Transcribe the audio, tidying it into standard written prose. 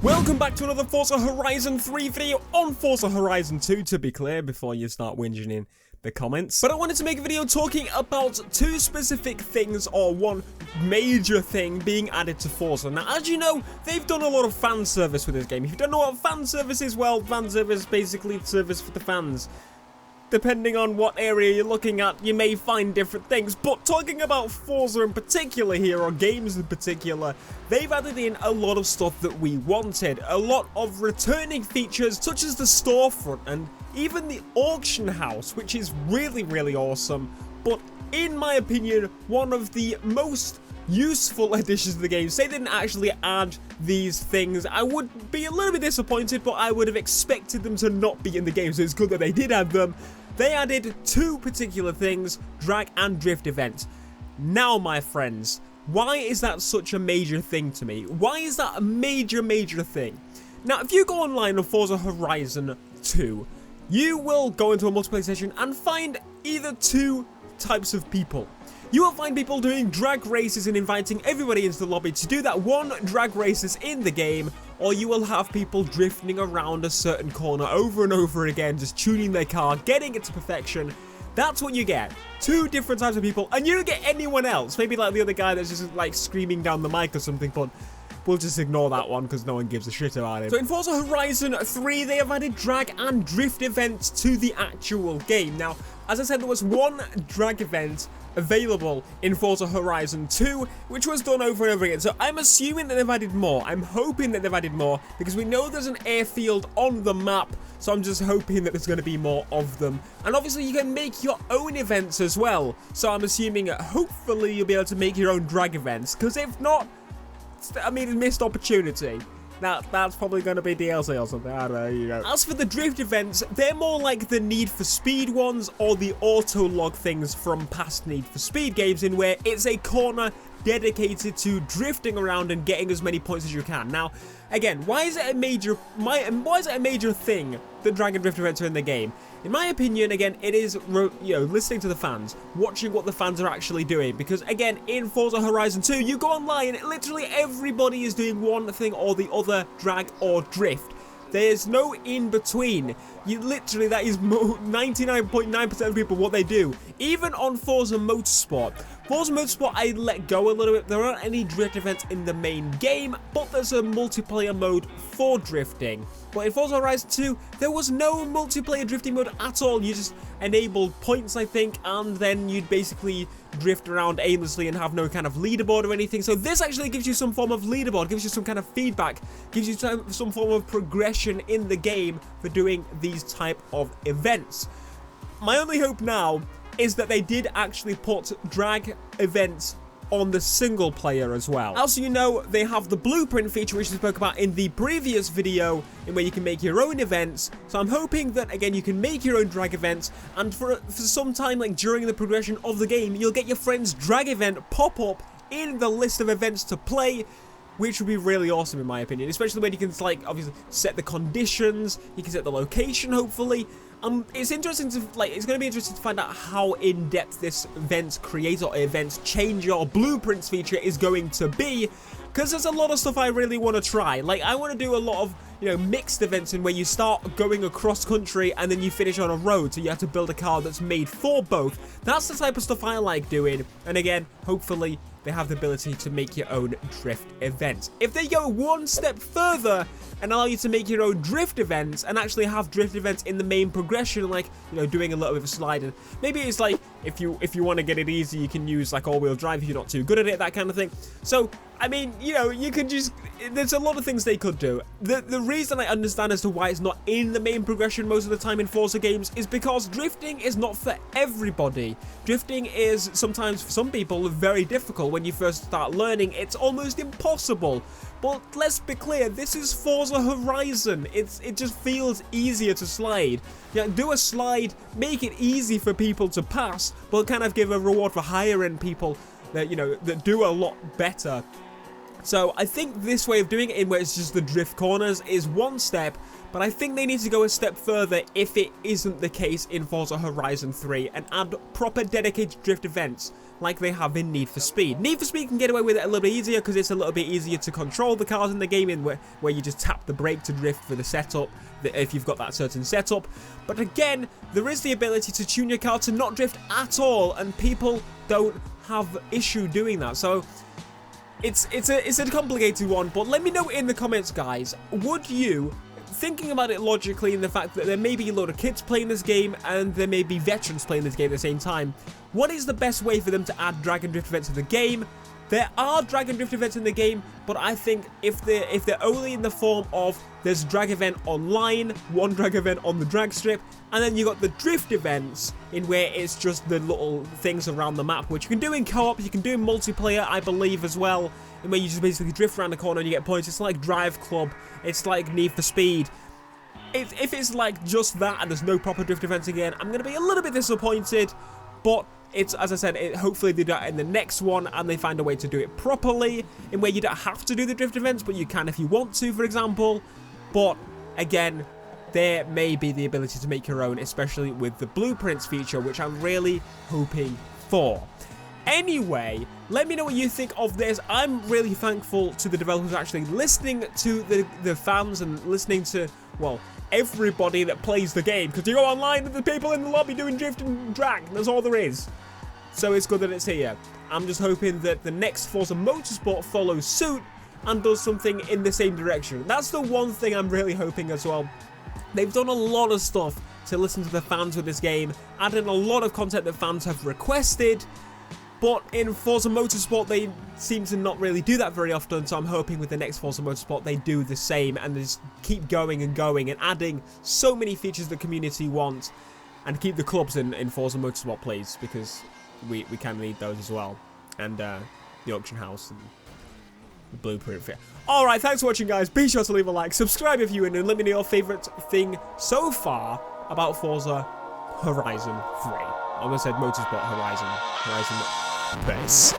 Welcome back to another Forza Horizon 3 video on Forza Horizon 2, to be clear, before you start whinging in the comments. But I wanted to make a video talking about two specific things, or one major thing being added to Forza. Now, as you know, they've done a lot of fan service with this game. If you don't know what fan service is, well, fan service is basically service for the fans. Depending on what area you're looking at, you may find different things. But talking about Forza in particular here, or games in particular, they've added in a lot of stuff that we wanted. A lot of returning features, such as the storefront and even the auction house, which is really, really awesome. But in my opinion, one of the most useful additions to the game. Say they didn't actually add these things, I would be a little bit disappointed, but I would have expected them to not be in the game, so it's good that they did add them. They added two particular things, drag and drift events. Now, my friends, why is that such a major thing to me? Why is that a major thing? Now, if you go online on Forza Horizon 2, you will go into a multiplayer session and find either two types of people. You will find people doing drag races and inviting everybody into the lobby to do that one drag races in the game, or you will have people drifting around a certain corner over and over again, just tuning their car, getting it to perfection. That's what you get. Two different types of people, and you don't get anyone else. Maybe like the other guy that's just like screaming down the mic or something, but we'll just ignore that one because no one gives a shit about it. So in Forza Horizon 3, they have added drag and drift events to the actual game. Now, as I said, there was one drag event available in Forza Horizon 2, which was done over and over again. So I'm assuming that they've added more. I'm hoping that they've added more, because we know there's an airfield on the map, so I'm just hoping that there's going to be more of them. And obviously you can make your own events as well, so I'm assuming hopefully you'll be able to make your own drag events, because if not, I mean, a missed opportunity. That's probably going to be DLC or something. I don't know, you know. As for the drift events, they're more like the Need for Speed ones, or the auto log things from past Need for Speed games, in where it's a corner dedicated to drifting around and getting as many points as you can. Now, again, why is it a major thing that drag and drift events are in the game? In my opinion, again, it is, listening to the fans, watching what the fans are actually doing. Because, again, in Forza Horizon 2, you go online, and literally everybody is doing one thing or the other, drag or drift. There's no in-between. You literally, that is 99.9% of people what they do. Even on Forza Motorsport. Forza Motorsport, I let go a little bit. There aren't any drift events in the main game, but there's a multiplayer mode for drifting. But in Forza Horizon 2, there was no multiplayer drifting mode at all. You just enabled points, I think, and then you'd basically drift around aimlessly and have no kind of leaderboard or anything. So this actually gives you some form of leaderboard, gives you some kind of feedback, gives you some form of progression in the game for doing these type of events. My only hope now is that they did actually put drag events on the single player as well. As you know, they have the blueprint feature, which we spoke about in the previous video, in where you can make your own events. So I'm hoping that, again, you can make your own drag events, and for some time, like during the progression of the game, you'll get your friend's drag event pop up in the list of events to play, which would be really awesome in my opinion, especially when you can, like, obviously set the conditions, you can set the location, hopefully. It's interesting to, it's going to be interesting to find out how in-depth this event creator or events change your blueprints feature is going to be, because there's a lot of stuff I really want to try. Like, I want to do a lot of, mixed events in where you start going across country and then you finish on a road, so you have to build a car that's made for both. That's the type of stuff I like doing, and again, hopefully they have the ability to make your own drift events. If they go one step further and allow you to make your own drift events and actually have drift events in the main progression, like, doing a little bit of sliding. Maybe it's like, if you want to get it easy, you can use like all-wheel drive if you're not too good at it, that kind of thing. So, I mean, you can just, there's a lot of things they could do. The reason I understand as to why it's not in the main progression most of the time in Forza games is because drifting is not for everybody. Drifting is sometimes, for some people, very difficult. When you first start learning, it's almost impossible. But let's be clear, this is Forza Horizon. It just feels easier to slide. Do a slide, make it easy for people to pass, but kind of give a reward for higher end people that, that do a lot better So I think this way of doing it, in where it's just the drift corners, is one step, but I think they need to go a step further if it isn't the case in Forza Horizon 3 and add proper dedicated drift events like they have in Need for Speed. Need for Speed can get away with it a little bit easier because it's a little bit easier to control the cars in the game, in where you just tap the brake to drift for the setup, if you've got that certain setup. But again, there is the ability to tune your car to not drift at all, and people don't have issue doing that. So it's a complicated one, but let me know in the comments, guys, would you, thinking about it logically, in the fact that there may be a lot of kids playing this game and there may be veterans playing this game at the same time, what is the best way for them to add drag and drift events to the game? There are drag and drift events in the game, but I think if they're only in the form of there's a drag event online, one drag event on the drag strip, and then you got the drift events in where it's just the little things around the map, which you can do in co-op, you can do in multiplayer, I believe, as well, in where you just basically drift around the corner and you get points. It's like Drive Club, it's like Need for Speed. If it's like just that and there's no proper drift events again, I'm going to be a little bit disappointed, but it's, as I said, hopefully they do that in the next one and they find a way to do it properly, in where you don't have to do the drift events, but you can if you want to, for example. But again, there may be the ability to make your own, especially with the blueprints feature, which I'm really hoping for. Anyway, let me know what you think of this. I'm really thankful to the developers actually listening to the fans and listening to, well, everybody that plays the game, because you go online and the people in the lobby doing drift and drag, that's all there is. So it's good that it's here. I'm just hoping that the next Forza Motorsport follows suit and does something in the same direction. That's the one thing I'm really hoping as well. They've done a lot of stuff to listen to the fans with this game, adding a lot of content that fans have requested, but in Forza Motorsport they seem to not really do that very often, so I'm hoping with the next Forza Motorsport they do the same and just keep going and going and adding so many features the community wants, and keep the clubs in Forza Motorsport, please, because we kind of need those as well, and the auction house and the blueprint fit. Alright, thanks for watching, guys. Be sure to leave a like, subscribe if you're in, and let me know your favourite thing so far about Forza Horizon 3. I almost said Motorsport Horizon. Base.